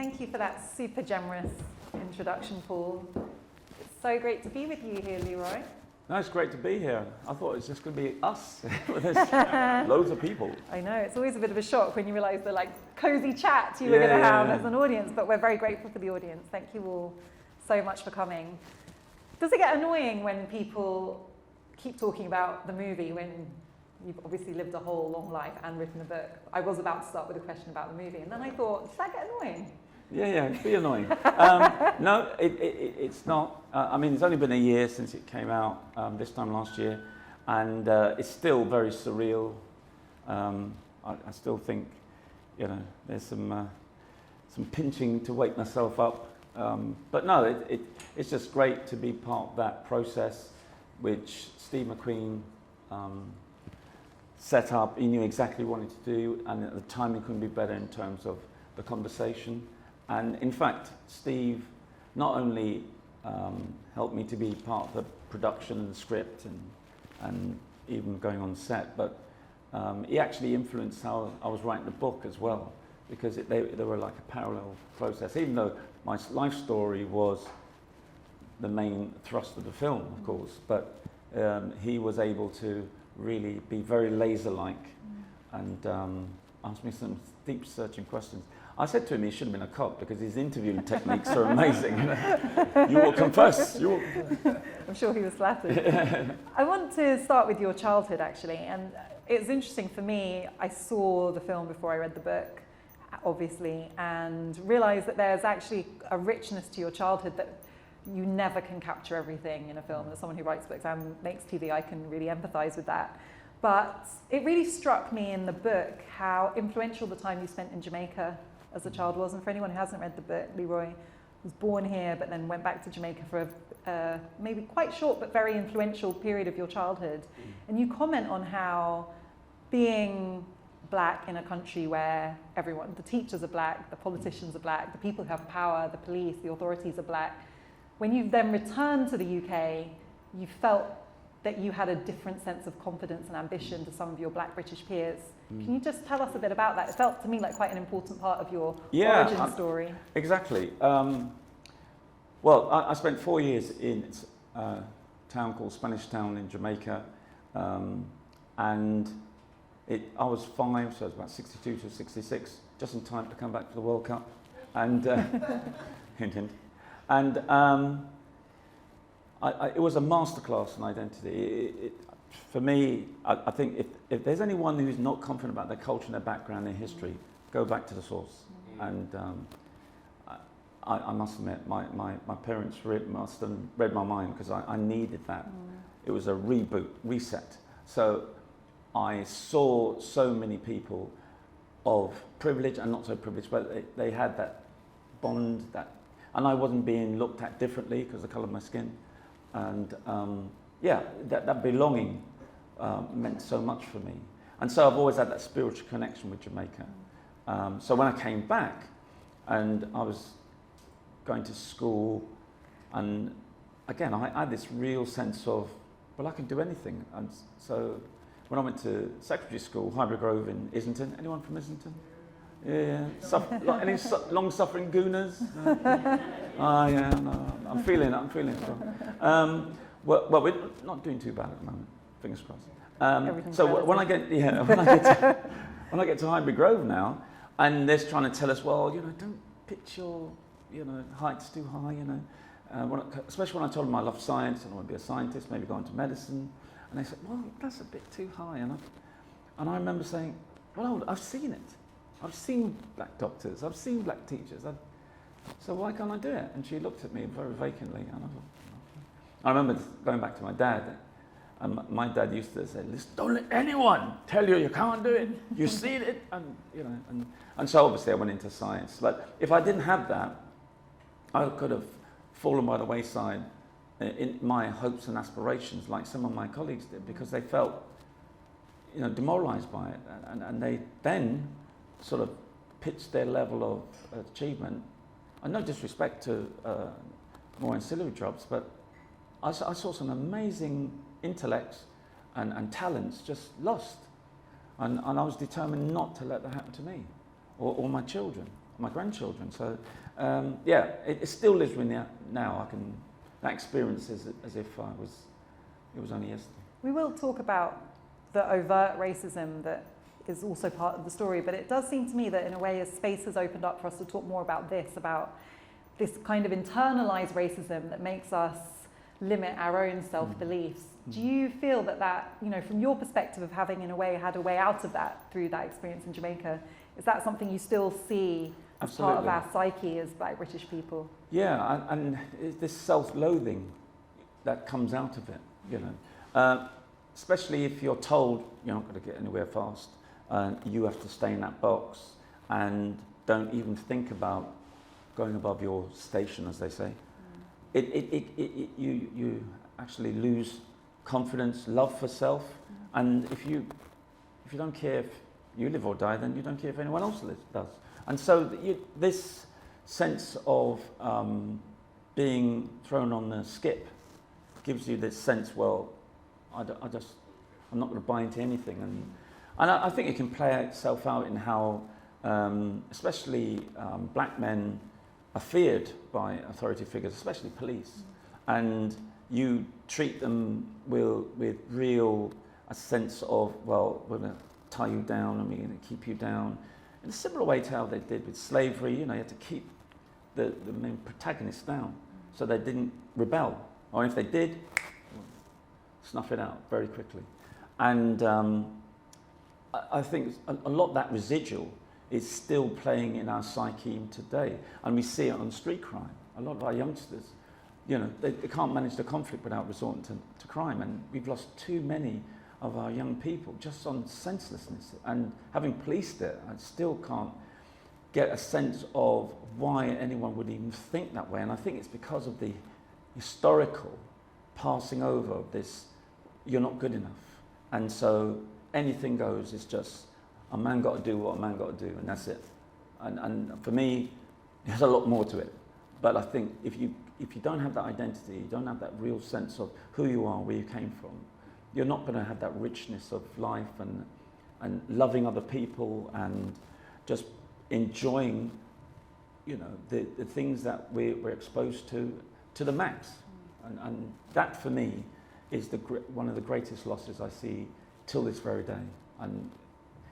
thank you for that super generous introduction, Paul. It's so great to be with you here, Leroy. No, it's great to be here. I thought it was just going to be us. There's loads of people. I know, it's always a bit of a shock when you realise the cozy chat you were going to have as an audience, but we're very grateful for the audience. Thank you all so much for coming. Does it get annoying when people keep talking about the movie when you've obviously lived a whole long life and written a book? I was about to start with a question about the movie, and then I thought, does that get annoying? Yeah, it'd be annoying. No, it's not. I mean, it's only been a year since it came out, this time last year, and it's still very surreal. I still think, there's some pinching to wake myself up. But no, it's just great to be part of that process, which Steve McQueen set up. He knew exactly what he wanted to do, and at the time it couldn't be better in terms of the conversation. And in fact, Steve not only helped me to be part of the production and the script and even going on set, but he actually influenced how I was writing the book as well, because they were like a parallel process, even though my life story was the main thrust of the film, of course, but he was able to really be very laser-like and ask me some deep searching questions. I said to him he should have been a cop because his interviewing techniques are amazing. You will confess. I'm sure he was flattered. I want to start with your childhood, actually, and it's interesting for me. I saw the film before I read the book, obviously, and realised that there's actually a richness to your childhood that you never can capture everything in a film. As someone who writes books and makes TV, I can really empathise with that. But it really struck me in the book how influential the time you spent in Jamaica as a child was. And for anyone who hasn't read the book, Leroy was born here but then went back to Jamaica for a maybe quite short but very influential period of your childhood. And you comment on how being black in a country where everyone, the teachers are black, the politicians are black, the people who have power, the police, the authorities are black, when you then returned to the UK, you felt that you had a different sense of confidence and ambition to some of your black British peers. Can you just tell us a bit about that? It felt to me like quite an important part of your origin story. Exactly. Well, I spent 4 years in a town called Spanish Town in Jamaica, and I was 5, so I was about 62 to 66, just in time to come back for the World Cup, and hint, hint. And it was a masterclass in identity. For me, I think if there's anyone who's not confident about their culture and their background and history, go back to the source. And I must admit, my parents must have read my mind, because I needed that. It was a reboot, reset. So I saw so many people of privilege and not so privileged, but they had that bond, and I wasn't being looked at differently because of the colour of my skin. And that belonging meant so much for me. And so I've always had that spiritual connection with Jamaica. So when I came back and I was going to school, and again, I had this real sense of, well, I can do anything. And so when I went to secondary school, Hybrid Grove in Islington, anyone from Islington? Yeah. Any long-suffering gooners? Yeah, no, I'm feeling it. Well, we're not doing too bad at the moment. Fingers crossed. So when I get to Hybrid Grove now, and they're trying to tell us, well, don't pitch your, heights too high, especially when I told them I love science and I want to be a scientist, maybe go into medicine, and they said, well, that's a bit too high, and I remember saying, well, I've seen it. I've seen black doctors, I've seen black teachers, so why can't I do it? And she looked at me very vacantly, and I remember going back to my dad, and my dad used to say, listen, don't let anyone tell you can't do it, you've seen it, and so obviously I went into science. But if I didn't have that, I could have fallen by the wayside in my hopes and aspirations, like some of my colleagues did, because they felt, demoralised by it, and they then sort of pitched their level of achievement, and no disrespect to more ancillary jobs, but I saw some amazing intellects and talents just lost, and I was determined not to let that happen to me or my children. my grandchildren. So yeah, it still lives with me now. That experience is as if it was only yesterday. We will talk about the overt racism that is also part of the story, but it does seem to me that in a way a space has opened up for us to talk more about this kind of internalized racism that makes us limit our own self-beliefs. Do you feel that, you know, from your perspective of having in a way had a way out of that through that experience in Jamaica, is that something you still see as Absolutely. part of our psyche as Black British people? Yeah, and this self-loathing that comes out of it, you know. Especially if you're told you're not going to get anywhere fast, you have to stay in that box and don't even think about going above your station, as they say. You actually lose confidence, love for self, and if you don't care if you live or die, then you don't care if anyone else does. And so this sense of being thrown on the skip gives you this sense, well, I'm not going to buy into anything, and I think it can play itself out in how, especially black men are feared by authority figures, especially police, and you treat them with real a sense of, well, we're going to tie you down and we're going to keep you down, in a similar way to how they did with slavery. You know, you had to keep the main protagonists down so they didn't rebel, or if they did, snuff it out very quickly. And I think a lot of that residual is still playing in our psyche today, and we see it on street crime. A lot of our youngsters, you know, they can't manage the conflict without resorting to crime, and we've lost too many of our young people just on senselessness. And having policed it, I still can't get a sense of why anyone would even think that way, and I think it's because of the historical passing over of this, you're not good enough. And so anything goes. It's just a man got to do what a man got to do, and that's it. And for me, there's a lot more to it. But I think if you don't have that identity, you don't have that real sense of who you are, where you came from, you're not going to have that richness of life and loving other people and just enjoying, you know, the things that we're exposed to the max. And that for me is one of the greatest losses I see till this very day. And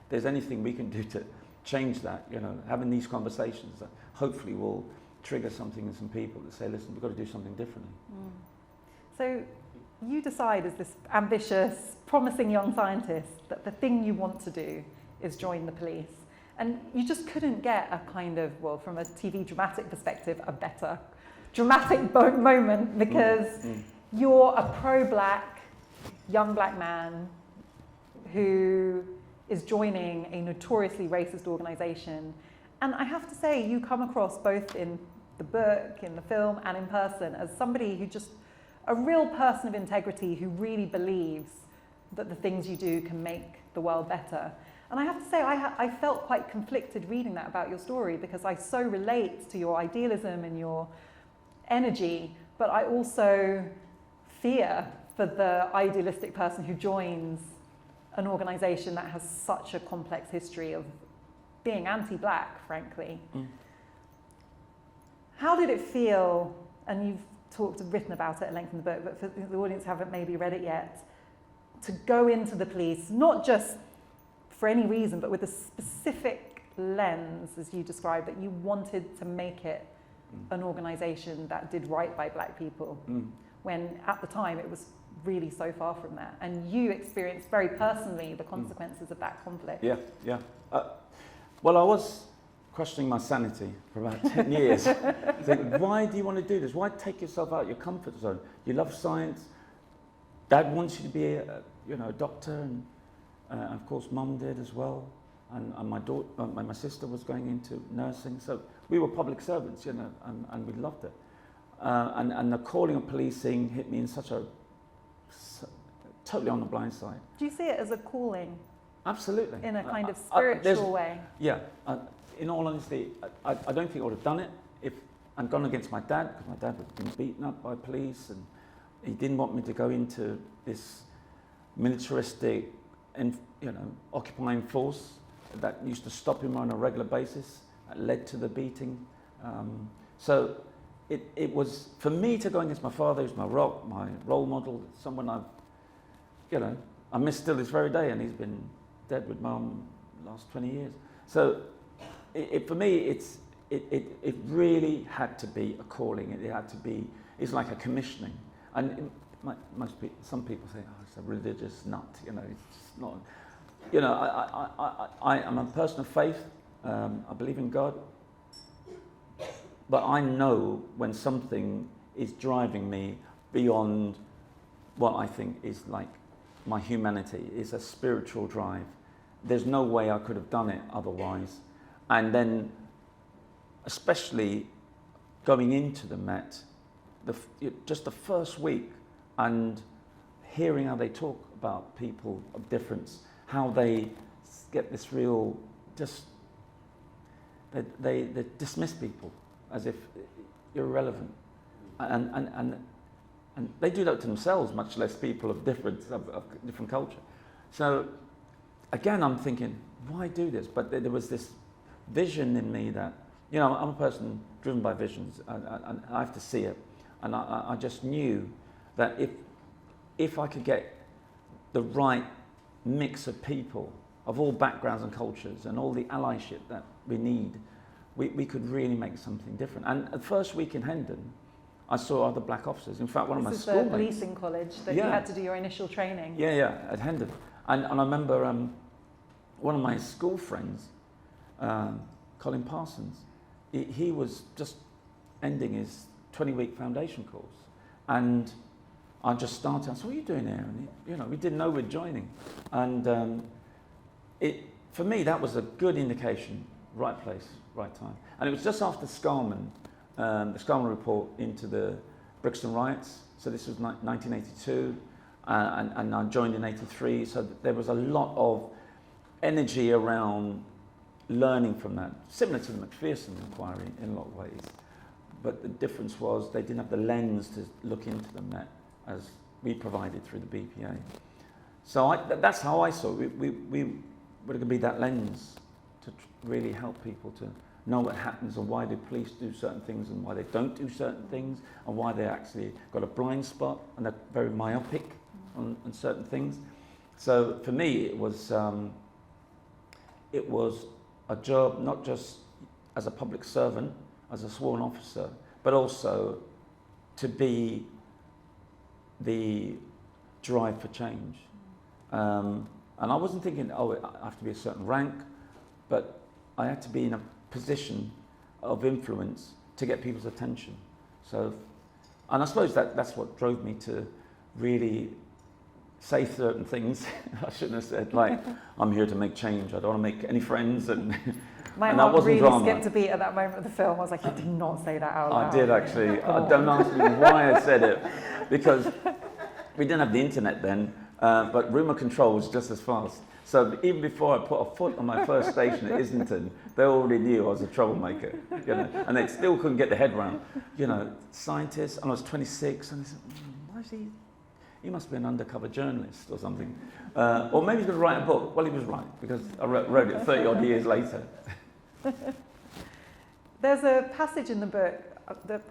if there's anything we can do to change that, you know, having these conversations that hopefully will trigger something in some people to say, listen, we've got to do something differently. So you decide as this ambitious, promising young scientist that the thing you want to do is join the police. And you just couldn't get a kind of, well, from a TV dramatic perspective, a better dramatic moment, because you're a pro-black, young black man who is joining a notoriously racist organisation. And I have to say, you come across both in the book, in the film, and in person as somebody who just, a real person of integrity who really believes that the things you do can make the world better. And I have to say, I felt quite conflicted reading that about your story, because I so relate to your idealism and your energy, but I also fear for the idealistic person who joins an organisation that has such a complex history of being anti-black, frankly. How did it feel, and you've written about it at length in the book, but for the audience who haven't maybe read it yet, to go into the police, not just for any reason, but with a specific lens, as you described, that you wanted to make it an organisation that did right by black people, when at the time it was really so far from that, and you experienced very personally the consequences of that conflict. Yeah. Well, I was questioning my sanity for about 10 years. Think, why do you want to do this? Why take yourself out of your comfort zone? You love science. Dad wants you to be a doctor, and of course Mum did as well, and my daughter, my sister was going into nursing. So we were public servants, you know, and we loved it. And the calling of policing hit me in such a totally on the blind side. Do you see it as a calling? Absolutely. In a kind of spiritual way? Yeah. In all honesty, I don't think I would have done it if I'd gone against my dad, because my dad had been beaten up by police, and he didn't want me to go into this militaristic and, occupying force that used to stop him on a regular basis. led to the beating. So it was, for me to go against my father, who's my rock, my role model, someone I miss still this very day, and he's been dead with Mum the last 20 years. So for me, it really had to be a calling. It had to be, it's like a commissioning. And some people say, oh, it's a religious nut, it's just not. I am a person of faith. I believe in God. But I know when something is driving me beyond what I think is like my humanity, is a spiritual drive. There's no way I could have done it otherwise. And then, especially going into the Met, just the first week, and hearing how they talk about people of difference, how they get this real, they dismiss people as if you're irrelevant, and they do that to themselves, much less people of different culture. So again, I'm thinking, why do this? But there was this vision in me that, I'm a person driven by visions, and I have to see it, and I just knew that if I could get the right mix of people of all backgrounds and cultures and all the allyship that we need, we could really make something different. And the first week in Hendon, I saw other black officers. In fact, one of my schoolmates. This is the policing college that you had to do your initial training. Yeah, at Hendon. And I remember one of my school friends, Colin Parsons, he was just ending his 20-week foundation course. And I just started, I said, what are you doing here? And we didn't know we'd joining. And for me, that was a good indication, right place, right time. And it was just after Scarman, the Scarman report into the Brixton riots. So this was 1982, and I joined in 83. So there was a lot of energy around learning from that, similar to the Macpherson inquiry in a lot of ways. But the difference was they didn't have the lens to look into the Met as we provided through the BPA. So that's how I saw it. We were going to be that lens to really help people to know what happens and why the police do certain things and why they don't do certain things and why they actually got a blind spot and they're very myopic on certain things. So for me, it was a job not just as a public servant, as a sworn officer, but also to be the drive for change. And I wasn't thinking, I have to be a certain rank, but I had to be in a position of influence to get people's attention. So, and I suppose that's what drove me to really say certain things I shouldn't have said, like, I'm here to make change, I don't want to make any friends, and my and heart that wasn't really drama. skipped a beat at that moment of the film. I was like, you did not say that out loud. I did actually. Don't ask me why I said it, because we didn't have the internet then, but rumour control was just as fast. So even before I put a foot on my first station at Islington, they already knew I was a troublemaker, and they still couldn't get their head around, scientists, and I was 26, and they said, why is he must be an undercover journalist or something. Or maybe he's going to write a book. Well, he was right, because I wrote it 30 odd years later. There's a passage in the book that,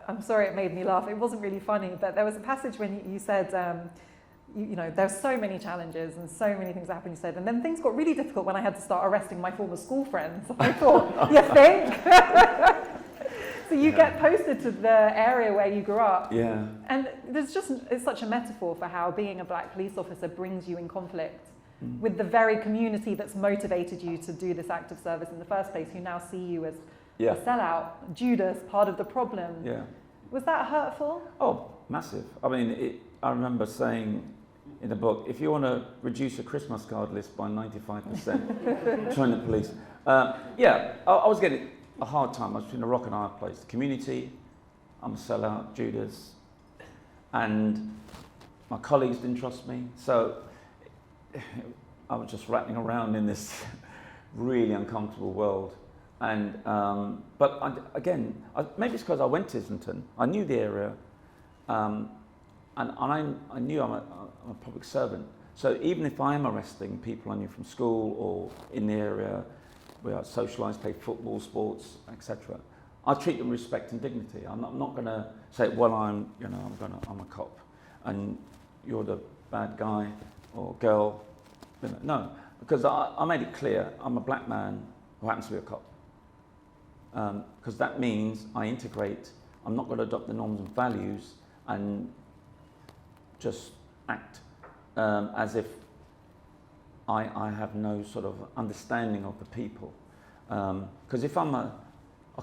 I'm sorry it made me laugh, it wasn't really funny, but there was a passage when you said, there's so many challenges and so many things that happened, you said, and then things got really difficult when I had to start arresting my former school friends. I thought, you think? So you get posted to the area where you grew up. Yeah. And it's such a metaphor for how being a black police officer brings you in conflict with the very community that's motivated you to do this act of service in the first place, who now see you as a sellout, Judas, part of the problem. Yeah. Was that hurtful? Oh, massive. I mean, I remember saying in the book, if you want to reduce your Christmas card list by 95%, join the police. I was getting a hard time. I was between a rock and a hard place. The community, I'm a sellout, Judas, and my colleagues didn't trust me. So I was just rattling around in this really uncomfortable world. And maybe it's because I went to Islington. I knew the area, and I knew I'm a public servant. So even if I am arresting people I knew from school or in the area, we are socialised, play football, sports, etc. I treat them with respect and dignity. I'm not going to say, well, I'm a cop, and you're the bad guy or girl. No, because I made it clear I'm a black man who happens to be a cop. Because that means I integrate. I'm not going to adopt the norms and values and just act as if I have no sort of understanding of the people. Because if I'm a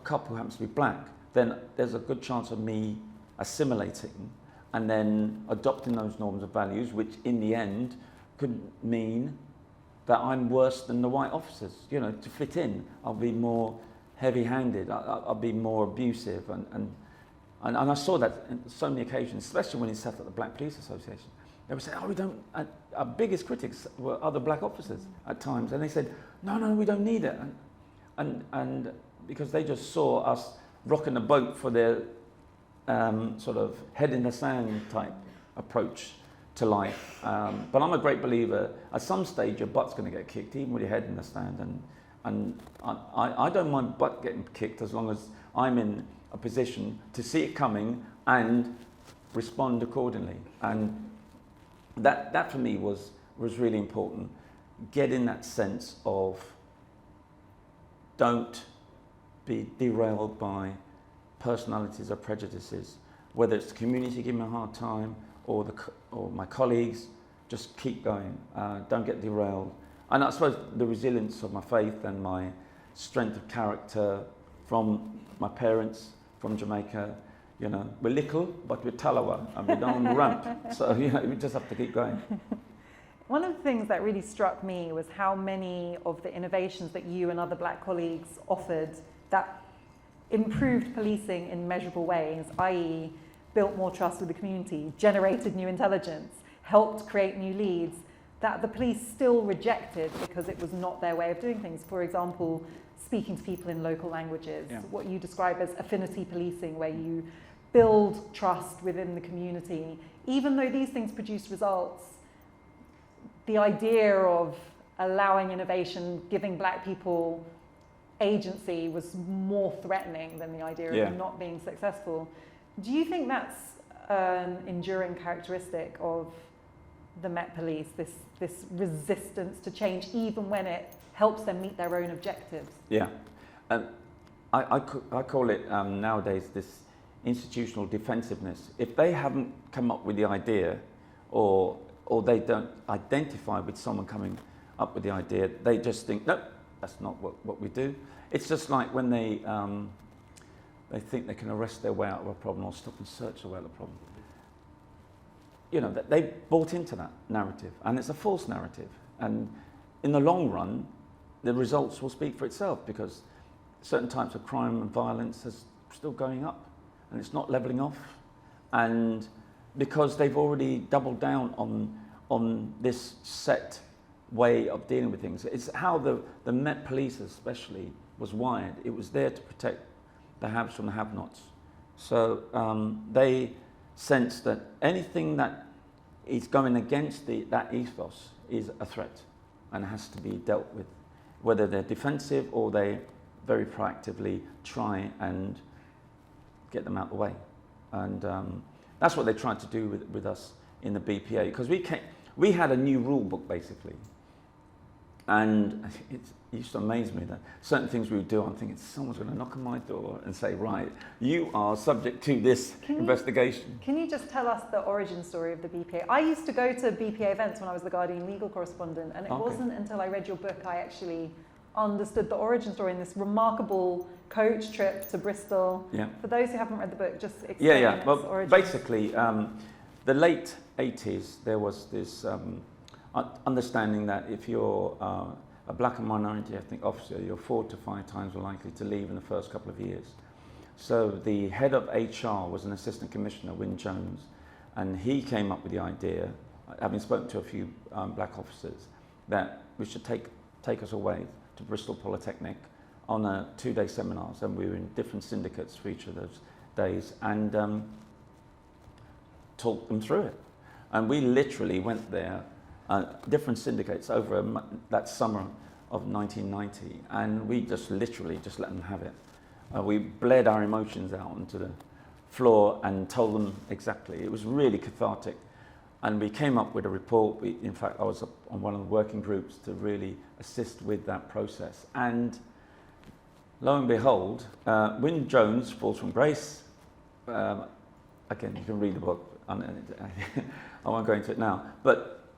cop who happens to be black, then there's a good chance of me assimilating and then adopting those norms and values, which in the end could mean that I'm worse than the white officers. To fit in, I'll be more heavy-handed, I'll be more abusive, and I saw that on so many occasions, especially when he sat at the Black Police Association. They would say, oh, we don't, our biggest critics were other black officers at times, and they said, no, we don't need it. And because they just saw us rocking the boat for their sort of head in the sand type approach to life. But I'm a great believer, at some stage your butt's going to get kicked, even with your head in the sand. And I don't mind butt getting kicked as long as I'm in a position to see it coming and respond accordingly. And that for me was really important. Getting that sense of don't be derailed by personalities or prejudices, whether it's the community giving me a hard time or my colleagues, just keep going. Don't get derailed. And I suppose the resilience of my faith and my strength of character from my parents, from Jamaica, we're little, but we're talawa, and we don't ramp. So, we just have to keep going. One of the things that really struck me was how many of the innovations that you and other black colleagues offered that improved policing in measurable ways, i.e. built more trust with the community, generated new intelligence, helped create new leads, that the police still rejected because it was not their way of doing things. For example, speaking to people in local languages, what you describe as affinity policing, where you build trust within the community. Even though these things produce results, the idea of allowing innovation, giving black people agency was more threatening than the idea of them not being successful. Do you think that's an enduring characteristic of the Met Police, this resistance to change, even when it helps them meet their own objectives? Yeah, I call it nowadays this institutional defensiveness. If they haven't come up with the idea, or they don't identify with someone coming up with the idea, they just think, nope, that's not what we do. It's just like when they think they can arrest their way out of a problem or stop and search their way out of a problem. They bought into that narrative, and it's a false narrative. And in the long run, the results will speak for itself, because certain types of crime and violence is still going up, and it's not levelling off. And because they've already doubled down on this set way of dealing with things. It's how the Met Police especially was wired. It was there to protect the haves from the have-nots. So they sense that anything that is going against that ethos is a threat and has to be dealt with, whether they're defensive or they very proactively try and get them out of the way. And that's what they tried to do with us in the BPA, because we had a new rule book basically. And it used to amaze me that certain things we would do, I'm thinking, someone's going to knock on my door and say, right, you are subject to this investigation. Can you just tell us the origin story of the BPA? I used to go to BPA events when I was the Guardian legal correspondent, and it wasn't until I read your book I actually understood the origin story in this remarkable coach trip to Bristol. Yeah. For those who haven't read the book, just explain its origin. Basically, the late 80s, there was this understanding that if you're a black and minority ethnic officer, you're 4 to 5 times more likely to leave in the first couple of years. So the head of HR was an assistant commissioner, Wynne Jones, and he came up with the idea, having spoken to a few black officers, that we should take us away to Bristol Polytechnic on a 2-day seminars, and we were in different syndicates for each of those days, and talked them through it. And we literally went there, different syndicates over that summer, of 1990, and we just literally just let them have it. We bled our emotions out onto the floor and told them exactly. It was really cathartic. And we came up with a report. In fact, I was on one of the working groups to really assist with that process. And lo and behold, Wynne Jones falls from grace. Again, you can read the book. I won't go into it now. But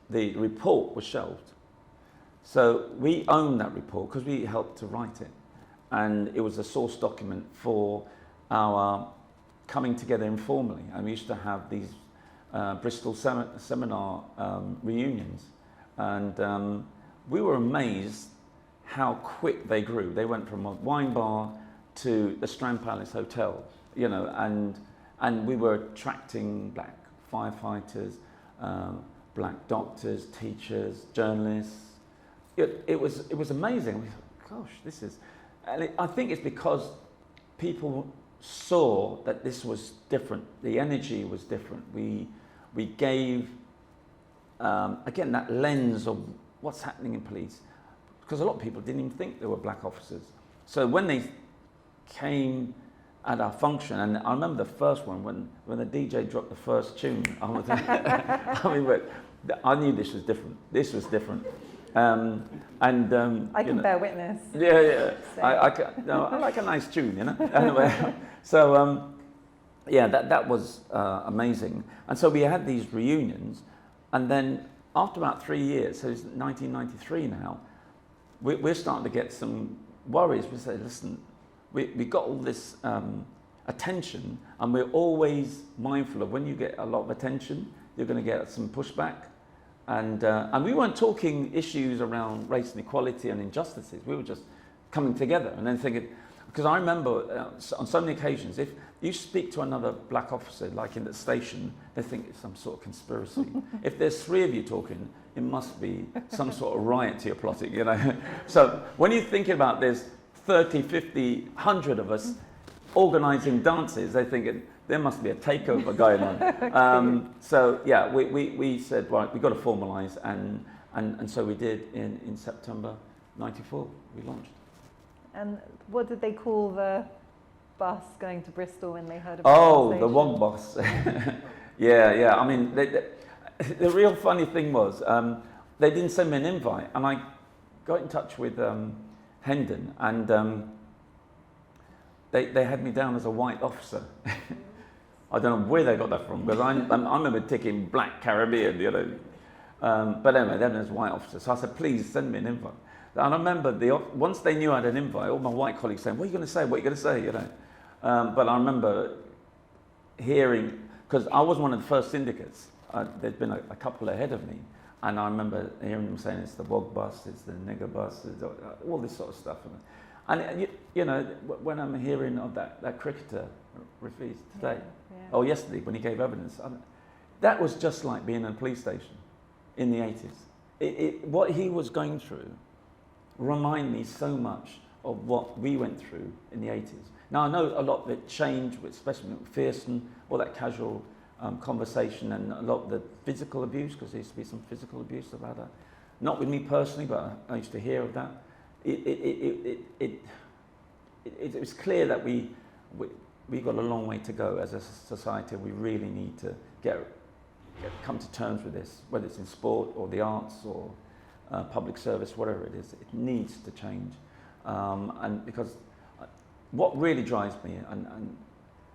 the report was shelved. So we own that report because we helped to write it. And it was a source document for our coming together informally. And we used to have these Bristol seminar reunions. And we were amazed how quick they grew. They went from a wine bar to the Strand Palace Hotel, you know, and we were attracting black firefighters, black doctors, teachers, journalists. It was amazing. We thought, gosh, this is, and I think it's because people saw that this was different. The energy was different. We gave, again, that lens of what's happening in police, because a lot of people didn't even think there were black officers. So when they came at our function, and I remember the first one when the DJ dropped the first tune, I knew this was different. This was different. I can bear witness. Yeah. I like a nice tune, you know. Anyway, so yeah, that was amazing. And so we had these reunions, and then after about 3 years, so it's 1993 now, we're starting to get some worries. We say, listen, we got all this attention, and we're always mindful of when you get a lot of attention, you're going to get some pushback. And we weren't talking issues around race and equality and injustices. We were just coming together and then thinking, because I remember on so many occasions, if you speak to another black officer, like in the station, they think it's some sort of conspiracy. If there's 3 of you talking, it must be some sort of riot you're plotting, you know. So when you're thinking about there's 30, 50, 100 of us organising dances, they think there must be a takeover going on. So yeah, we said, right, we've got to formalise, and so we did in September 94, we launched. And what did they call the bus going to Bristol when they heard about the WOG bus. yeah. I mean, the real funny thing was, they didn't send me an invite, and I got in touch with Hendon, and they had me down as a white officer. I don't know where they got that from, because I remember ticking Black Caribbean, you know. But anyway, then as white officer. So I said, please send me an invite. And I remember once they knew I had an invite, all my white colleagues saying, what are you going to say? What are you going to say? You know. But I remember hearing, because I was one of the first syndicates. There'd been a couple ahead of me. And I remember hearing them saying it's the WOG bus, it's the nigger bus, it's all this sort of stuff. And you know, when I'm hearing of that cricketer, Rafiz, today, or yesterday when he gave evidence, that was just like being in a police station in the 80s. What he was going through reminded me so much of what we went through in the 80s. Now I know a lot of it changed, especially with Fearston, all that casual conversation, and a lot of the physical abuse, because there used to be some physical abuse about that. Not with me personally, but I used to hear of that. It was clear that we got a long way to go as a society. We really need to come to terms with this, whether it's in sport or the arts or public service, whatever it is. It needs to change, and because what really drives me, and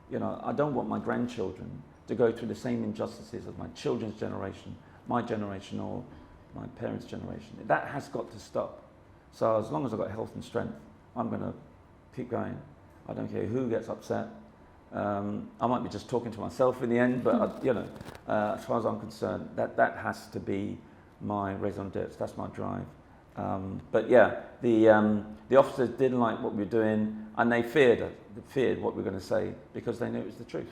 you know, I don't want my grandchildren to go through the same injustices as my children's generation, my generation, or my parents' generation. That has got to stop. So as long as I've got health and strength, I'm going to keep going. I don't care who gets upset. I might be just talking to myself in the end, but you know, as far as I'm concerned, that has to be my raison d'etre. That's my drive. But yeah, the officers didn't like what we were doing, and they feared what we were going to say, because they knew it was the truth.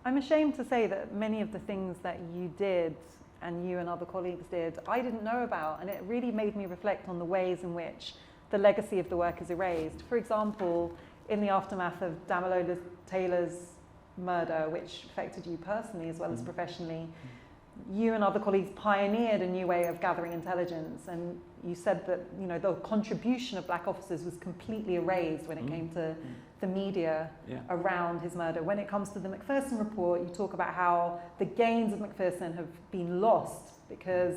I'm ashamed to say that many of the things that you did and you and other colleagues did, I didn't know about, and it really made me reflect on the ways in which the legacy of the work is erased. For example, in the aftermath of Damilola Taylor's murder, which affected you personally as well as professionally, you and other colleagues pioneered a new way of gathering intelligence, and you said that, you know, the contribution of black officers was completely erased when it came to the media around his murder. When it comes to the Macpherson report, you talk about how the gains of Macpherson have been lost because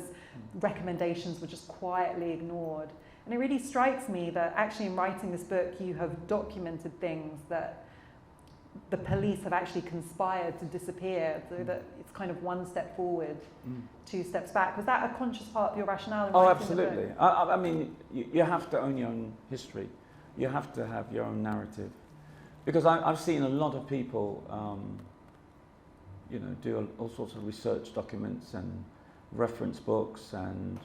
recommendations were just quietly ignored. And it really strikes me that actually in writing this book, you have documented things that the police have actually conspired to disappear, so that it's kind of one step forward, 2 steps back. Was that a conscious part of your rationale in writing absolutely. the book? I mean, you have to own your own history. You have to have your own narrative. Because I've seen a lot of people, you know, do all sorts of research documents and reference books and,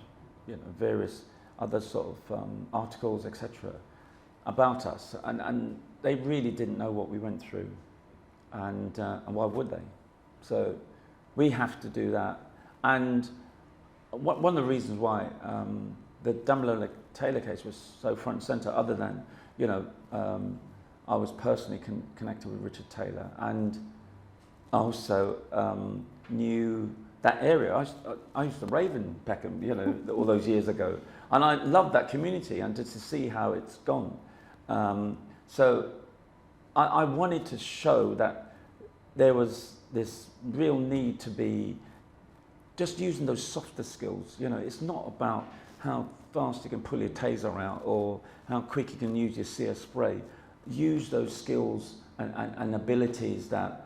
you know, various other sort of articles, etc., about us, and they really didn't know what we went through, and why would they? So we have to do that. And one of the reasons why the Damilala Taylor case was so front and centre, other than, you know, I was personally connected with Richard Taylor, and I also knew that area. I used to rave in Peckham, you know, all those years ago, and I loved that community, and to see how it's gone. So I wanted to show that there was this real need to be just using those softer skills. You know, it's not about how fast you can pull your taser out or how quick you can use your CS spray. Use those skills and abilities that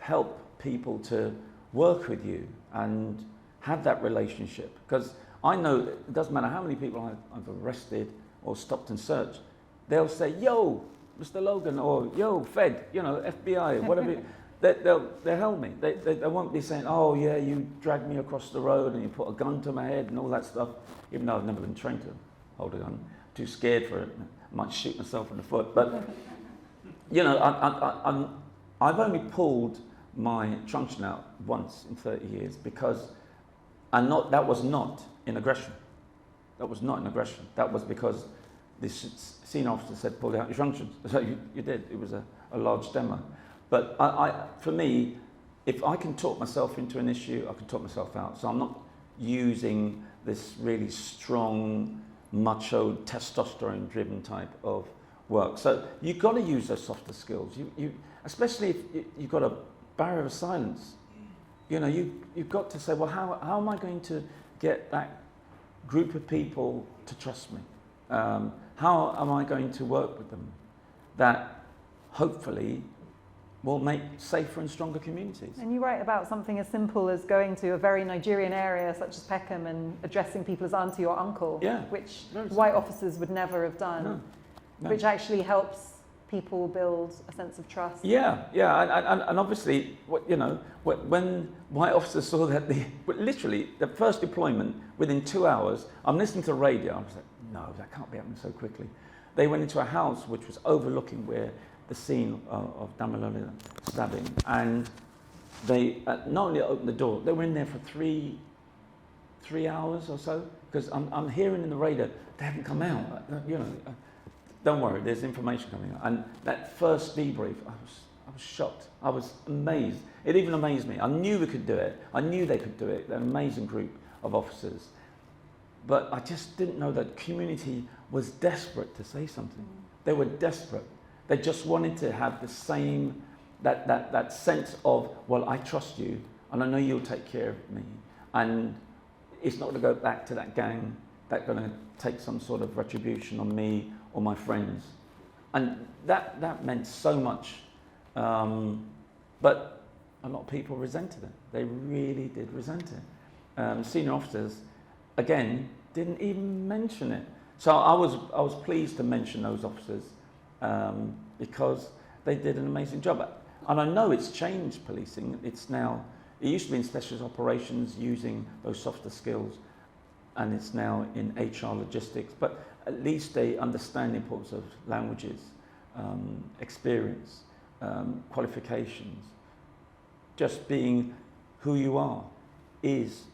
help people to work with you and have that relationship. Because I know it doesn't matter how many people I've arrested or stopped and searched, they'll say, yo, Mr. Logan, or yo, Fed, you know, FBI, whatever. They'll help me. They won't be saying, oh yeah, you dragged me across the road and you put a gun to my head and all that stuff, even though I've never been trained to hold a gun. Too scared for it. I might shoot myself in the foot. But, you know, I've only pulled my truncheon out once in 30 years because that was not in aggression. That was not in aggression. That was because the senior officer said, pull out your truncheon. So you did. It was a large demo. But for me, if I can talk myself into an issue, I can talk myself out. So I'm not using this really strong, macho, testosterone-driven type of work. So you've got to use those softer skills. You especially if you've got a barrier of silence. You know, you've got to say, well, how am I going to get that group of people to trust me? How am I going to work with them that hopefully will make safer and stronger communities? And you write about something as simple as going to a very Nigerian area such as Peckham and addressing people as auntie or uncle, which white officers would never have done, which actually helps people build a sense of trust. Yeah, and obviously, you know, when white officers saw that literally the first deployment, within 2 hours, I'm listening to the radio, I was like, no, that can't be happening so quickly. They went into a house which was overlooking where the scene of Damilala stabbing, and they not only opened the door, they were in there for three hours or so, because I'm hearing in the radio, they haven't come out, you know. Don't worry, there's information coming out. And that first debrief, I was shocked. I was amazed. It even amazed me. I knew we could do it. I knew they could do it. They're an amazing group of officers. But I just didn't know that community was desperate to say something. They were desperate. They just wanted to have the same, that sense of, well, I trust you, and I know you'll take care of me. And it's not going to go back to that gang that's going to take some sort of retribution on me or my friends. And that meant so much. But a lot of people resented it. They really did resent it. Senior officers, again, didn't even mention it. So I was pleased to mention those officers because they did an amazing job. And I know it's changed policing. It used to be in specialist operations using those softer skills, and it's now in HR logistics, but at least they understand the importance of languages, experience, qualifications. Just being who you are is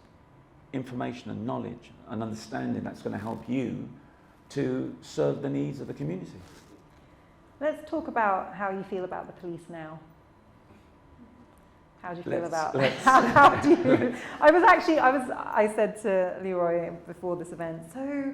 information and knowledge and understanding that's going to help you to serve the needs of the community. Let's talk about how you feel about the police now. How do you feel how do you? I said to Leroy before this event, so,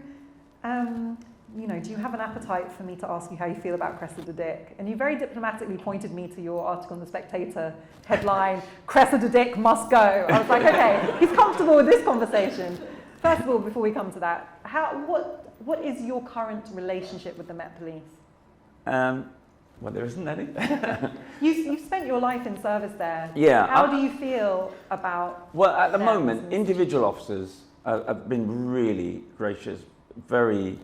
do you have an appetite for me to ask you how you feel about Cressida Dick? And you very diplomatically pointed me to your article in The Spectator headline, Cressida Dick must go. I was like, okay, he's comfortable with this conversation. First of all, before we come to that, what is your current relationship with the Met Police? Well, there isn't any. You've spent your life in service there. Yeah. How do you feel about? Well, at the moment, individual officers have been really gracious, very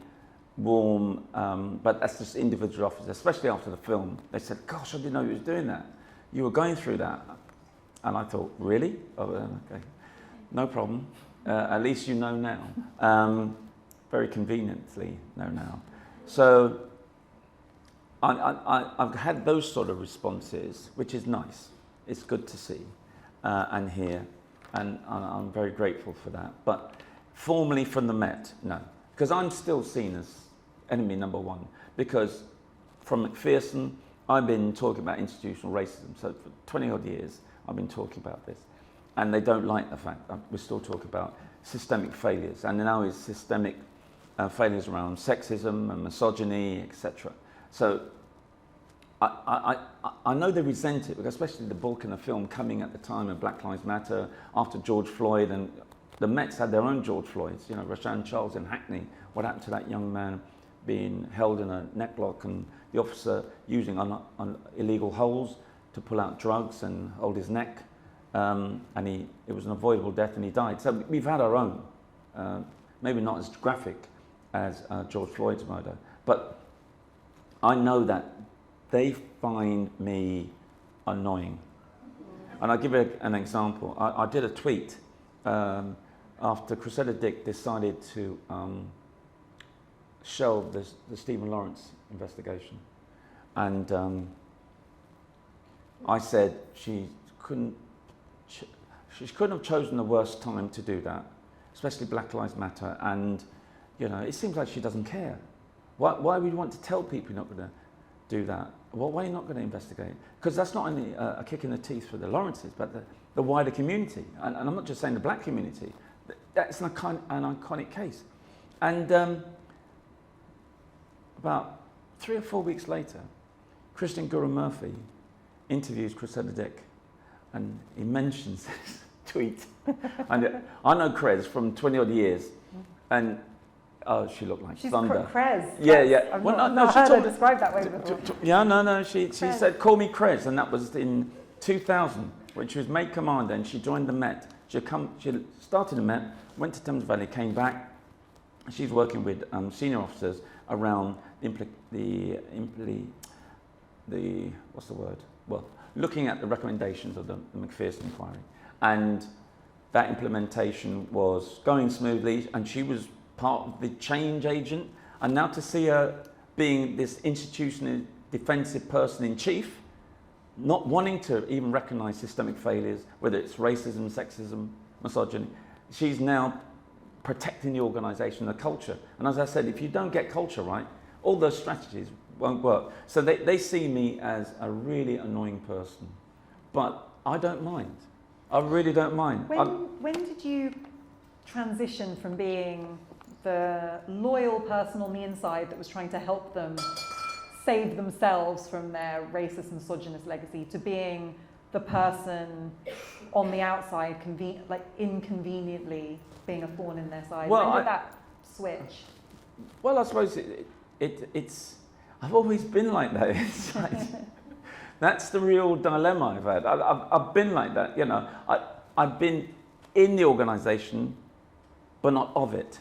warm, but that's just individual officers, especially after the film. They said, gosh, I didn't know you was doing that. You were going through that. And I thought, really? Oh, okay. No problem. At least you know now. Very conveniently know now. So I've had those sort of responses, which is nice. It's good to see and hear, and I'm very grateful for that. But formally from the Met, no. Because I'm still seen as enemy number one. Because from McPherson, I've been talking about institutional racism. So for 20 odd years, I've been talking about this. And they don't like the fact that we're still talking about systemic failures. And now it's systemic failures around sexism and misogyny, etc. So I know they resent it, because especially the bulk in the film coming at the time of Black Lives Matter, after George Floyd, and the Mets had their own George Floyds, Rashan Charles in Hackney. What happened to that young man being held in a necklock and the officer using illegal holes to pull out drugs and hold his neck, and it was an avoidable death and he died. So we've had our own, maybe not as graphic as George Floyd's murder, but I know that they find me annoying. And I'll give you an example. I did a tweet after Cressida Dick decided to shelve the Stephen Lawrence investigation. And I said she couldn't have chosen the worst time to do that, especially Black Lives Matter. And it seems like she doesn't care. Why would you want to tell people you're not going to do that? Well, why are you not going to investigate? Because that's not only a kick in the teeth for the Lawrences, but the wider community. And I'm not just saying the black community. That's an iconic case. And about 3 or 4 weeks later, Christian Guru Murphy interviews Cressida Dick, and he mentions this tweet. And I know Cress from 20 odd years, and she looked like thunder. She's Cress. Yeah. I've not heard her described that way before. Yeah, no. She said, call me Cress, and that was in 2000, when she was made commander and she joined the Met. She started the Met, went to Thames Valley, came back. She's working with senior officers around looking at the recommendations of the McPherson inquiry. And that implementation was going smoothly, and she was part of the change agent. And now to see her being this institutional defensive person in chief, not wanting to even recognise systemic failures, whether it's racism, sexism, misogyny, she's now protecting the organisation, the culture. And as I said, if you don't get culture right, all those strategies won't work. So they see me as a really annoying person. But I don't mind. I really don't mind. When did you transition from being the loyal person on the inside that was trying to help them save themselves from their racist, misogynist legacy, to being the person on the outside, inconveniently being a thorn in their side? When did that switch? Well, I suppose it's I've always been like that. It's like, that's the real dilemma I've had. I've been like that, I've been in the organisation, but not of it.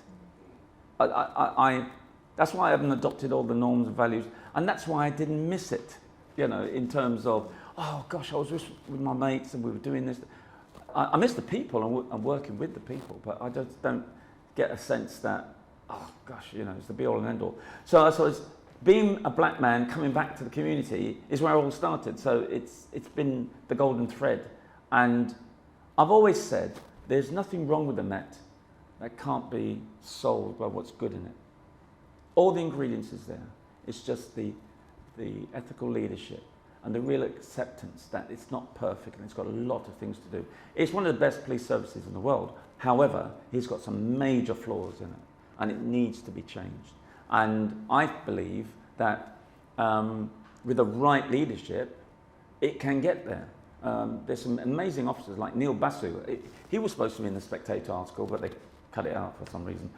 That's why I haven't adopted all the norms and values, and that's why I didn't miss it, in terms of, oh gosh, I was with my mates and we were doing this. I miss the people and working with the people, but I just don't get a sense that, oh gosh, it's the be all and end all. So I suppose being a black man coming back to the community is where it all started. So it's been the golden thread. And I've always said there's nothing wrong with the Met that can't be solved by what's good in it. All the ingredients is there. It's just the ethical leadership and the real acceptance that it's not perfect and it's got a lot of things to do. It's one of the best police services in the world. However, he's got some major flaws in it, and it needs to be changed. And I believe that with the right leadership, it can get there. There's some amazing officers like Neil Basu. He was supposed to be in the Spectator article, but they cut it out for some reason.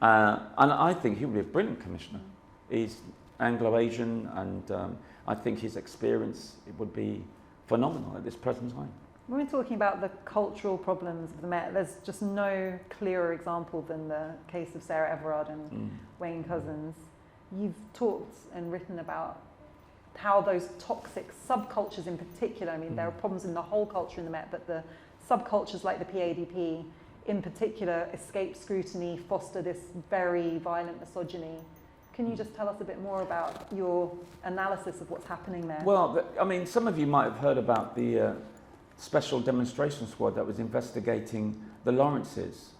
And I think he would be a brilliant commissioner. He's Anglo-Asian, and I think his experience would be phenomenal at this present time. When we're talking about the cultural problems of the Met, there's just no clearer example than the case of Sarah Everard and Wayne Couzens. You've talked and written about how those toxic subcultures in particular, I mean, there are problems in the whole culture in the Met, but the subcultures like the PADP in particular escape scrutiny, foster this very violent misogyny. Can you just tell us a bit more about your analysis of what's happening there? Well, I mean, some of you might have heard about the special demonstration squad that was investigating the Lawrences.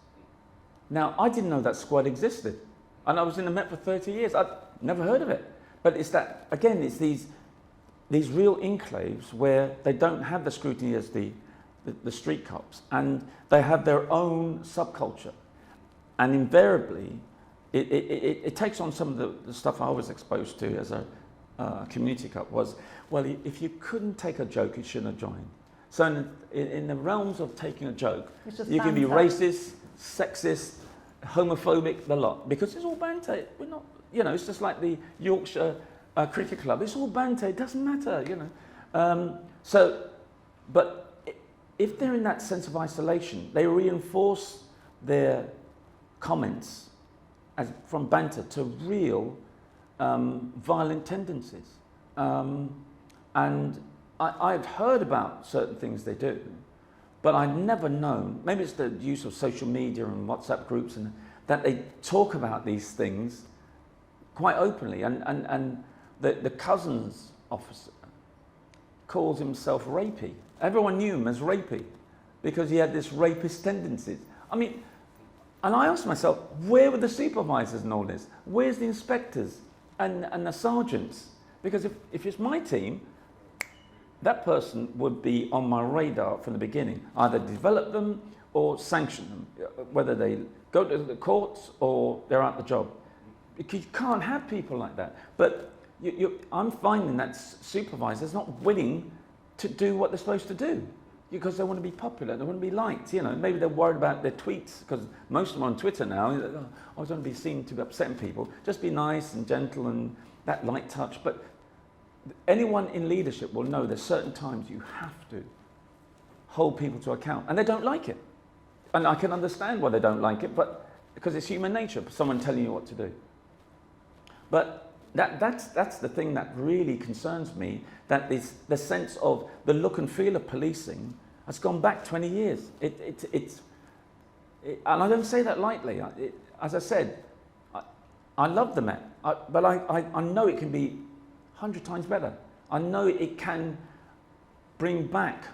Now, I didn't know that squad existed, and I was in the Met for 30 years. I'd never heard of it. But it's that, again, it's these real enclaves where they don't have the scrutiny as the street cops, and they have their own subculture. And invariably, it takes on some of the stuff I was exposed to as a community cop was, well, if you couldn't take a joke, you shouldn't have joined. So in the realms of taking a joke, you can be racist, sexist, homophobic, the lot, because it's all banter. We're not, you know, it's just like the Yorkshire Cricket Club. It's all banter. It doesn't matter, you know. But if they're in that sense of isolation, they reinforce their comments from banter to real violent tendencies. And I'd heard about certain things they do, but I'd never known, maybe it's the use of social media and WhatsApp groups, and that they talk about these things quite openly. And the Couzens officer calls himself rapey. Everyone knew him as rapey because he had this rapist tendencies. I mean, and I asked myself, where were the supervisors in all this? Where's the inspectors and the sergeants? Because if it's my team, that person would be on my radar from the beginning. Either develop them or sanction them, whether they go to the courts or they're out the job. Because you can't have people like that. But I'm finding that supervisors not willing to do what they're supposed to do because they want to be popular, they want to be liked. You know, maybe they're worried about their tweets because most of them are on Twitter now. I don't want to be seen to be upsetting people. Just be nice and gentle and that light touch. But anyone in leadership will know there's certain times you have to hold people to account, and they don't like it. And I can understand why they don't like it, but because it's human nature, someone telling you what to do. But that's the thing that really concerns me, that is the sense of the look and feel of policing has gone back 20 years. And I don't say that lightly. As I said, I love the Met, but I know it can be 100 times better. I know it can bring back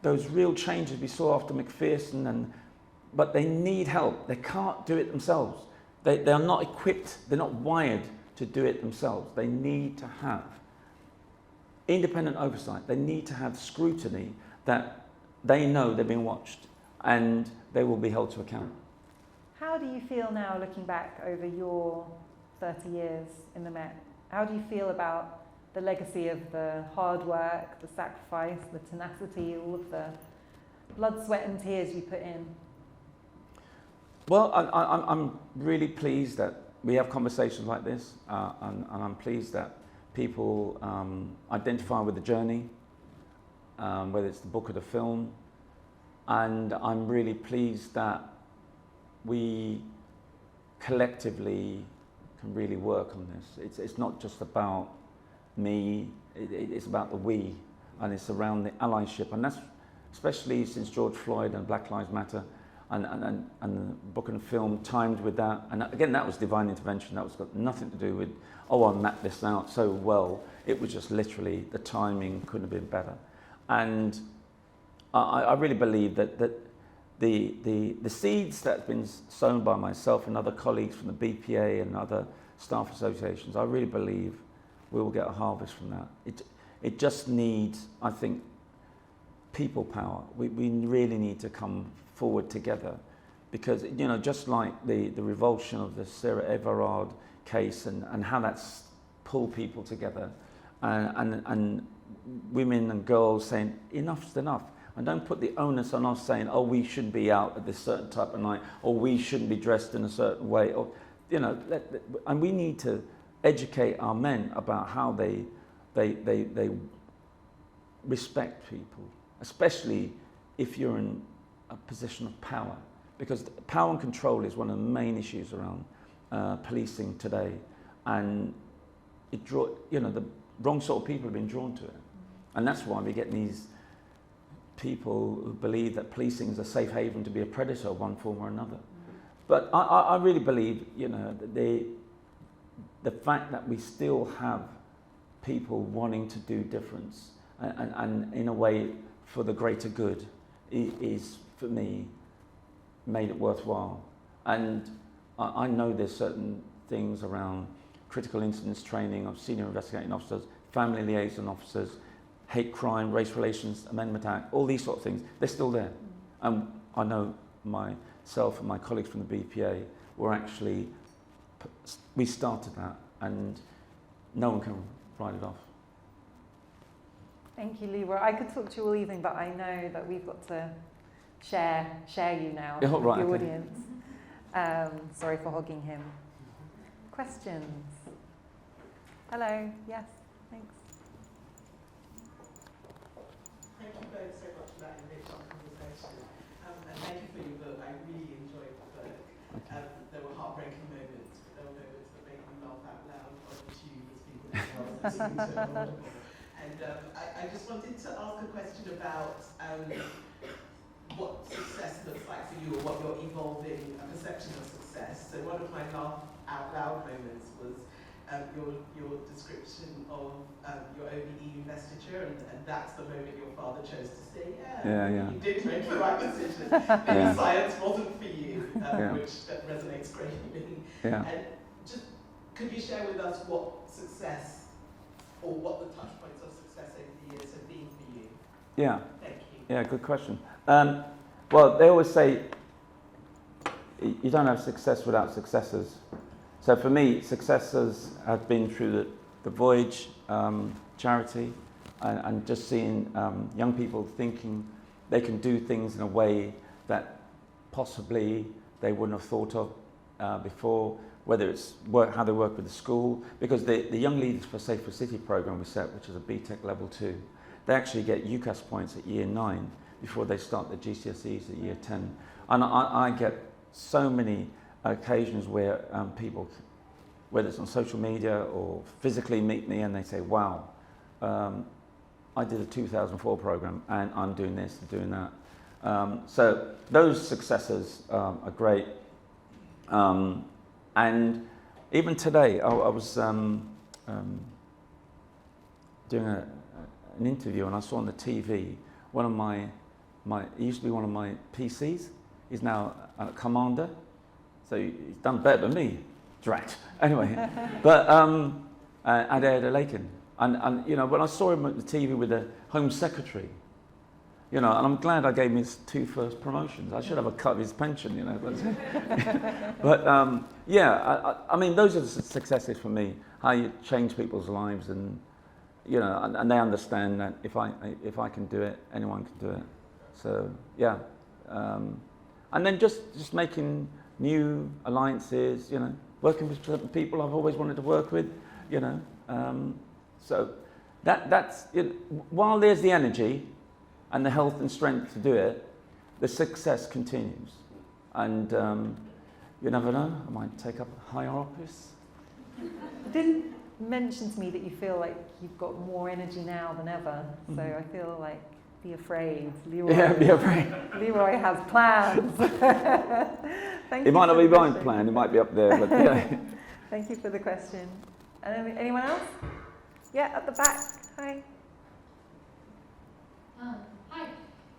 those real changes we saw after McPherson, but they need help. They can't do it themselves. They are not equipped, they're not wired to do it themselves. They need to have independent oversight. They need to have scrutiny that they know they're being watched and they will be held to account. How do you feel now, looking back over your 30 years in the Met? How do you feel about the legacy of the hard work, the sacrifice, the tenacity, all of the blood, sweat and tears you put in? Well, I'm really pleased that we have conversations like this, and I'm pleased that people identify with the journey, whether it's the book or the film. And I'm really pleased that we collectively can really work on this. It's not just about me, it's about the we, and it's around the allyship. And that's especially since George Floyd and Black Lives Matter, and the book and film timed with that. And again, that was divine intervention. That was got nothing to do with, I mapped this out so well. It was just literally the timing couldn't have been better. And I really believe that the seeds that have been sown by myself and other colleagues from the BPA and other staff associations, I really believe we will get a harvest from that. It just needs, I think, people power. We really need to come forward together, because, you know, just like the revulsion of the Sarah Everard case and how that's pulled people together, and women and girls saying enough's enough, and don't put the onus on us saying, oh, we shouldn't be out at this certain type of night, or we shouldn't be dressed in a certain way, or, you know, and we need to educate our men about how they respect people, especially if you're in a position of power, because power and control is one of the main issues around policing today, and the wrong sort of people have been drawn to it, and that's why we get these people who believe that policing is a safe haven to be a predator of one form or another. But I really believe, you know, the fact that we still have people wanting to do difference and in a way for the greater good is, for me, made it worthwhile. And I know there's certain things around critical incidents training of senior investigating officers, family liaison officers, hate crime, race relations, Amendment Act, all these sort of things, they're still there. And I know myself and my colleagues from the BPA we started that, and no one can write it off. Thank you, Leroy. I could talk to you all evening, but I know that we've got to share you now with the audience. Sorry for hogging him. Questions? Hello, yes, thanks. Thank you both so much for that enriching conversation. And thank you for your book. I really enjoyed the book. There were heartbreaking moments, but there were moments that made me laugh out loud on the tube as people themselves listening to an audible. And I just wanted to ask a question about what success looks like for you, or what you're evolving a perception of success. So one of my laugh out loud moments was your description of your OBE investiture, and that's the moment your father chose to say, you did make the right decision. Maybe science wasn't for you, which resonates greatly. And just, could you share with us what success, or what the touch points of success over the years have been for you? Yeah. Thank you. Yeah, good question. Well, they always say you don't have success without successors. So for me, successors have been through the Voyage charity, and just seeing young people thinking they can do things in a way that possibly they wouldn't have thought of before, whether it's how they work with the school, because the Young Leaders for a Safer City program we set, which is a BTEC level 2, they actually get UCAS points at year 9 before they start the GCSEs at year 10. And I get so many occasions where people, whether it's on social media or physically, meet me and they say, wow, I did a 2004 program and I'm doing this and doing that. So those successes are great. And even today, I was doing an interview, and I saw on the TV one of my he used to be one of my PCs. He's now a commander, so he's done better than me, drat. Anyway, but at Ed Lakin, and you know, when I saw him at the TV with the Home Secretary, you know, and I'm glad I gave him his 2 first promotions. I should have a cut of his pension, you know. But yeah, I mean, those are the successes for me. How you change people's lives, and you know, and they understand that if I can do it, anyone can do it. So yeah, and then just making new alliances, you know, working with certain people I've always wanted to work with, you know. So that's it. While there's the energy and the health and strength to do it, the success continues. And you never know, I might take up a higher office. You didn't mention to me that you feel like you've got more energy now than ever. So I feel like, be afraid. Leroy, yeah, be afraid. Leroy has plans. Thank It you might not for be the my question. plan, it might be up there, but yeah. Thank you for the question. Anyone else? Yeah, at the back. Hi. Hi.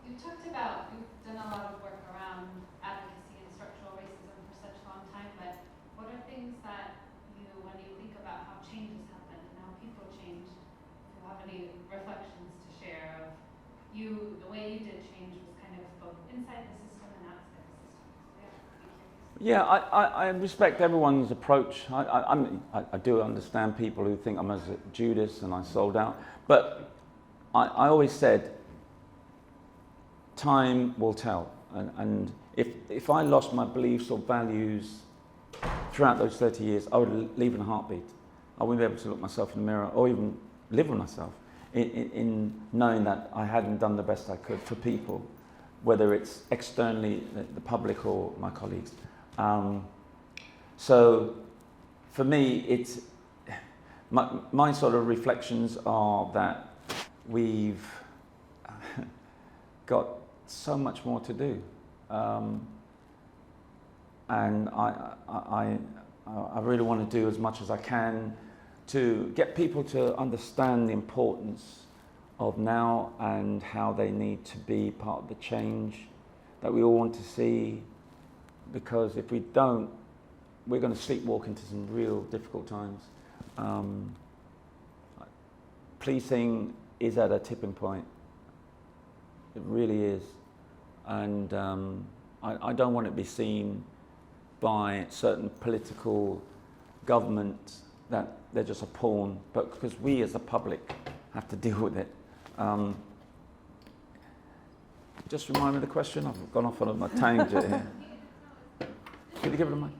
You've talked about, you've done a lot of work around advocacy and structural racism for such a long time, but what are things that when you think about how changes happen and how people change, if you have any the way you did change was kind of both inside the system and outside the system. So I'd be curious. Yeah, I respect everyone's approach. I do understand people who think I'm as a Judas and I sold out. But I always said, time will tell. And if I lost my beliefs or values throughout those 30 years, I would leave in a heartbeat. I wouldn't be able to look myself in the mirror or even live with myself in knowing that I hadn't done the best I could for people, whether it's externally, the public or my colleagues. So for me, it's my sort of reflections are that we've got so much more to do, and I really want to do as much as I can to get people to understand the importance of now and how they need to be part of the change that we all want to see, because if we don't, we're going to sleepwalk into some real difficult times. Policing is at a tipping point. It really is. And I don't want it to be seen by certain political governments that they're just a pawn, but because we as the public have to deal with it. Just remind me of the question. I've gone off on a tangent here. Could you give it a mic?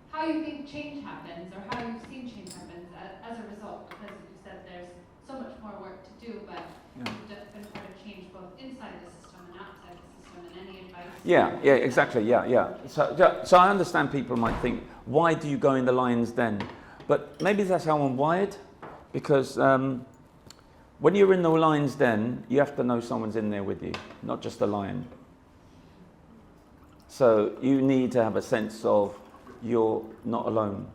How you think change happens, or how you've seen change happens as a result, because you said there's so much more work to do, but you've been part of change both inside the system and outside the system, and any advice? Yeah, exactly, yeah. So I understand people might think, why do you go in the lines then? But maybe that's how I'm wired, because when you're in the lion's den, you have to know someone's in there with you, not just the lion. So you need to have a sense of you're not alone.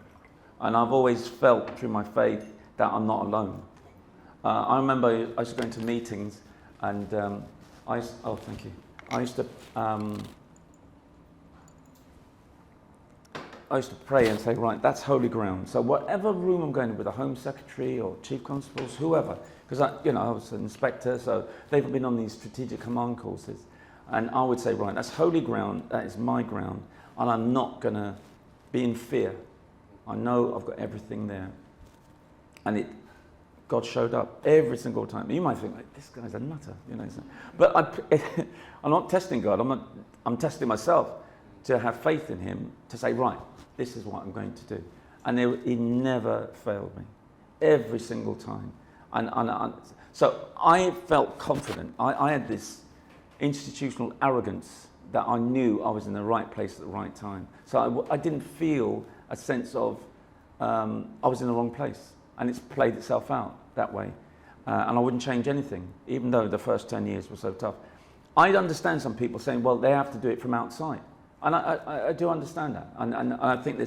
And I've always felt through my faith that I'm not alone. I remember I used to go into meetings and I used to pray and say, right, that's holy ground. So whatever room I'm going to with a Home Secretary or Chief Constables, whoever, because I was an inspector, so they've been on these strategic command courses. And I would say, right, that's holy ground, that is my ground, and I'm not going to be in fear. I know I've got everything there. And God showed up every single time. You might think, like, this guy's a nutter, But I'm not testing God, I'm testing myself to have faith in him, to say, right, this is what I'm going to do. And he never failed me, every single time. And so I felt confident. I had this institutional arrogance that I knew I was in the right place at the right time. So I didn't feel a sense of I was in the wrong place. And it's played itself out that way. And I wouldn't change anything, even though the first 10 years were so tough. I understand some people saying, well, they have to do it from outside. And I do understand that. And I think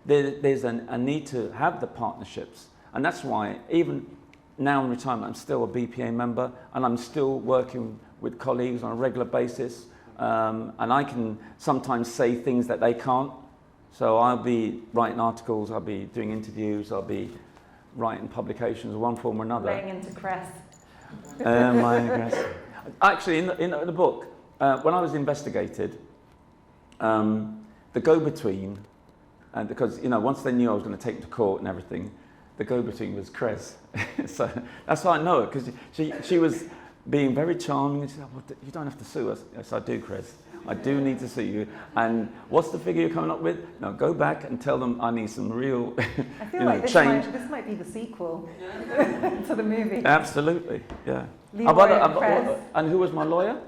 there's a need to have the partnerships. And that's why, even now in retirement, I'm still a BPA member, and I'm still working with colleagues on a regular basis. And I can sometimes say things that they can't. So I'll be writing articles, I'll be doing interviews, I'll be writing publications of one form or another. Laying into crest. Actually, in the book, when I was investigated, the go-between, and because once they knew I was going to take to court and everything, the go-between was Crez. So that's how I know it, because she was being very charming, and she said, well, you don't have to sue us. Yes, I do, Crez. I do need to sue you. And what's the figure you're coming up with? No, go back and tell them I need some real I feel like change. This might be the sequel to the movie. Absolutely, yeah. Leroy and Crez. And who was my lawyer?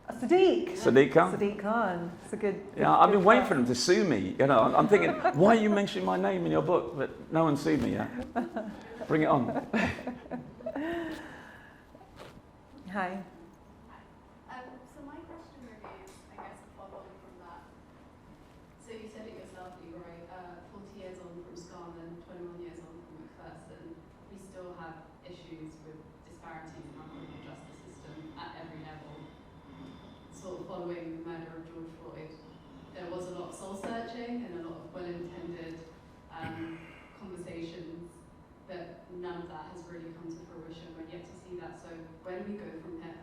Sadiq. Sadiq Khan. Sadiq Khan. It's a good. Yeah, I've been waiting for them to sue me. I'm thinking, why are you mentioning my name in your book? But no one sued me yet. Bring it on. Hi. So my question really is, I guess, a follow-on from that. So you said it yourself, Leroy, 40 years on from Scarman, 21 years on from McPherson, we still have issues with disparities in our criminal justice system at every level. Sort of following the murder of George Floyd, there was a lot of soul-searching and a lot of well-intended conversations, but none of that has really come to fruition. We're yet to see that. So where do we go from here?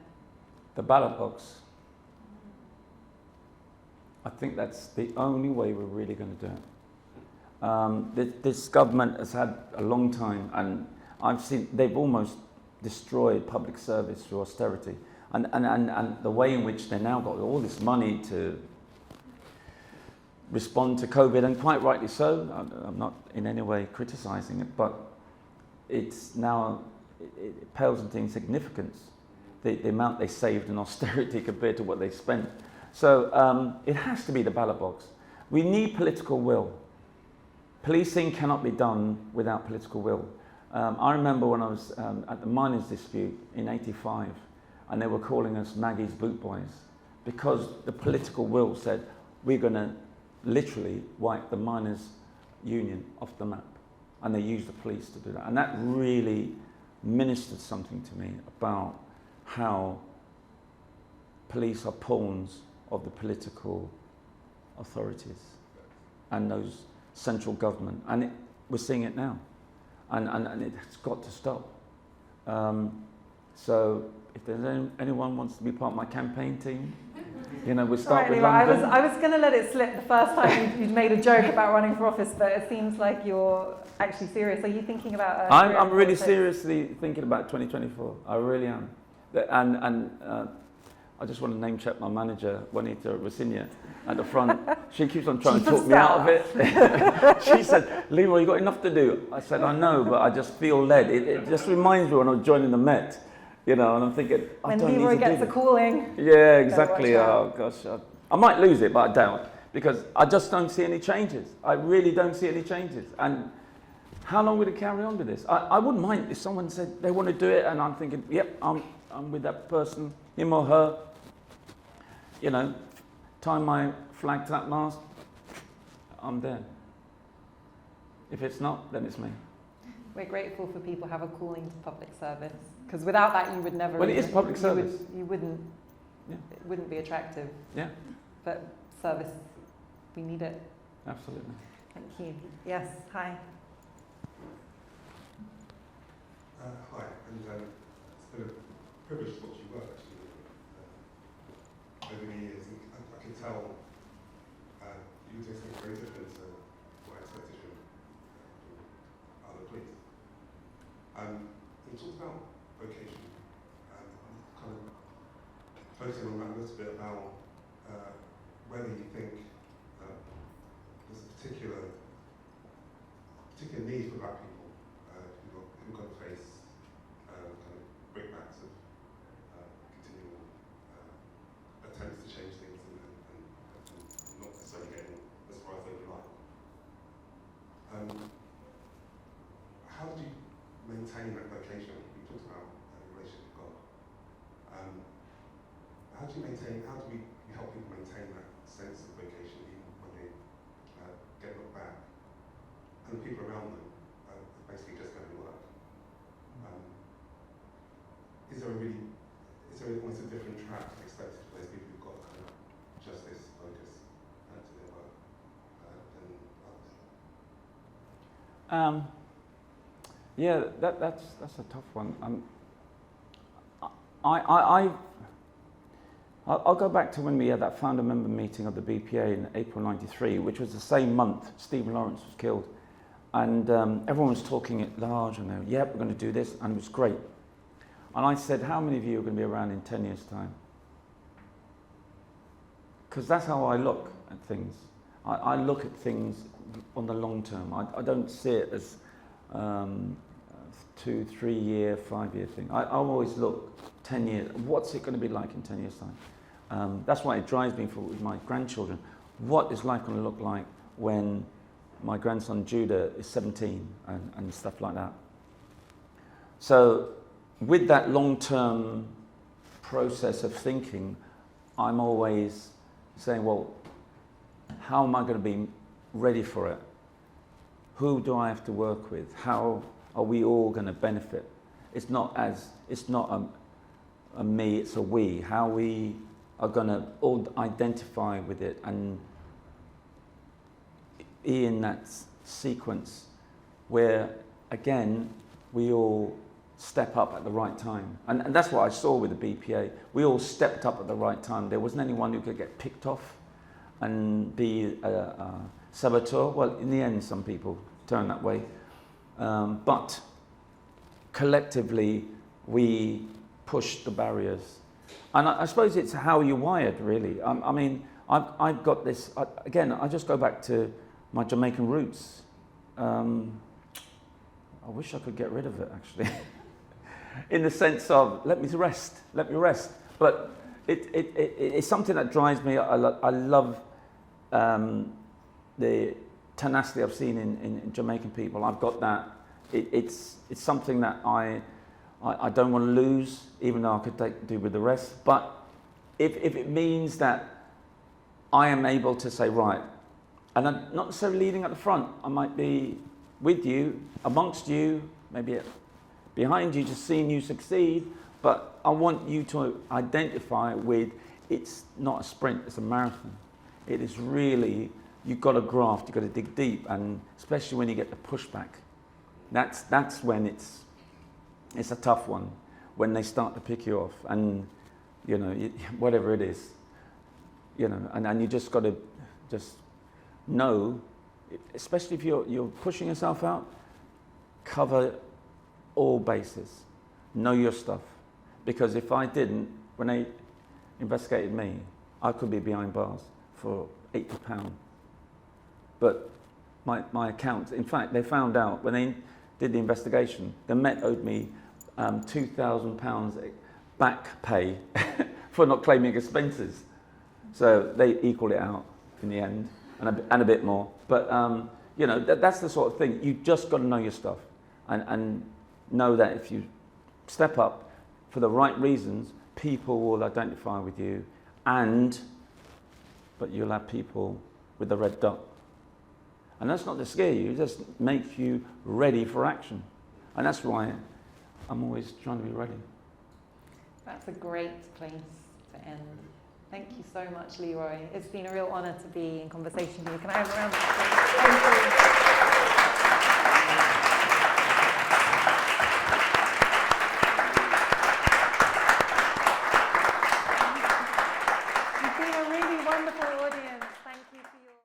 The ballot box. I think that's the only way we're really going to do it. This government has had a long time, and I've seen they've almost destroyed public service through austerity. And the way in which they now got all this money to respond to COVID, and quite rightly so. I'm not in any way criticising it, but it's now, it pales into insignificance, the amount they saved in austerity compared to what they spent. So it has to be the ballot box. We need political will. Policing cannot be done without political will. I remember when I was at the miners' dispute in '85, and they were calling us Maggie's boot boys, because the political will said, we're going to literally wipe the miners' union off the map. And they used the police to do that. And that really ministered something to me about how police are pawns of the political authorities and those central government. And we're seeing it now. And it's got to stop. So if there's anyone wants to be part of my campaign team, you know, we'll start with London. I was going to let it slip the first time you'd made a joke about running for office, but it seems like you're actually serious. Are you thinking about I'm really seriously thinking about 2024. I really am. And I just want to name check my manager, Juanita Rosinia, at the front. She keeps on trying to talk me out of it. She said, Leroy, you got enough to do. I said, I know, but I just feel led. It just reminds me when I was joining the Met, you know, and I'm thinking, I don't need to do When Leroy gets a calling. Yeah, exactly. Oh, gosh. I might lose it, but I doubt, because I just don't see any changes. I really don't see any changes. And how long will it carry on with this? I wouldn't mind if someone said they want to do it, and I'm thinking, yep, I'm with that person, him or her. You know, tie my flag to that mast, I'm there. If it's not, then it's me. We're grateful for people who have a calling to public service, because without that you would never. Well, it is public service. You wouldn't. Yeah. It wouldn't be attractive. Yeah. But service, we need it. Absolutely. Thank you. Yes. Hi. Hi, and it's been a privilege to watch you work actually over the years. And I can tell you do something very different to what I expected from other police. You talked about vocation. I'm kind of focusing on that a little bit about whether you think there's a particular need for black people who've got to face kind of brickbats of continual attempts to change things and not necessarily getting as far as they would like. How did you maintain that vocation? You talked about your relationship with God. How do we help people maintain that sense of vocation even when they get looked back and the people around them are basically just going to work? Is there almost a different track expected for those people who've got kind of justice focus to their work than others? Yeah, that's a tough one. I'll go back to when we had that founder member meeting of the BPA in April '93, which was the same month Stephen Lawrence was killed, and everyone was talking at large, and they were, yep, we're going to do this, and it was great. And I said, how many of you are going to be around in 10 years' time? Because that's how I look at things. I look at things on the long term. I don't see it as 2, 3 year, 5 year thing. I always look 10 years. What's it going to be like in 10 years' time? That's why it drives me with my grandchildren. What is life going to look like when my grandson Judah is 17 and stuff like that? So with that long-term process of thinking, I'm always saying, well, how am I going to be ready for it? Who do I have to work with? How are we all going to benefit? It's not a me, it's a we. How we are going to all identify with it and be in that sequence where, again, we all step up at the right time. And that's what I saw with the BPA. We all stepped up at the right time. There wasn't anyone who could get picked off and be a saboteur. Well, in the end, some people turn that way. But collectively, we pushed the barriers. And I suppose it's how you're wired, really. I mean, I've got this, again, I just go back to my Jamaican roots. I wish I could get rid of it, actually. In the sense of, let me rest. But it's something that drives me. I love the tenacity I've seen in Jamaican people. I've got that. It's something that I don't want to lose, even though I could do with the rest. But if it means that I am able to say, right, and I'm not necessarily leading at the front, I might be with you, amongst you, maybe behind you, just seeing you succeed, but I want you to identify with, it's not a sprint, it's a marathon. It is really, you've got to graft, you've got to dig deep, and especially when you get the pushback. That's when it's a tough one, when they start to pick you off, and you know, whatever it is, you know, and you just got to just know, especially if you're pushing yourself out, cover all bases, know your stuff. Because if I didn't, when they investigated me, I could be behind bars for £80. But my account, in fact, they found out when they did the investigation, the Met owed me £2,000 back pay for not claiming expenses. So they equaled it out in the end, and a bit more. But you know, that's the sort of thing. You just got to know your stuff, and know that if you step up for the right reasons, people will identify with you, but you'll have people with the red dot. And that's not to scare you, it just makes you ready for action. And that's why I'm always trying to be ready. That's a great place to end. Thank you so much, Leroy. It's been a real honour to be in conversation with you. Can I have a round of applause? Thank you.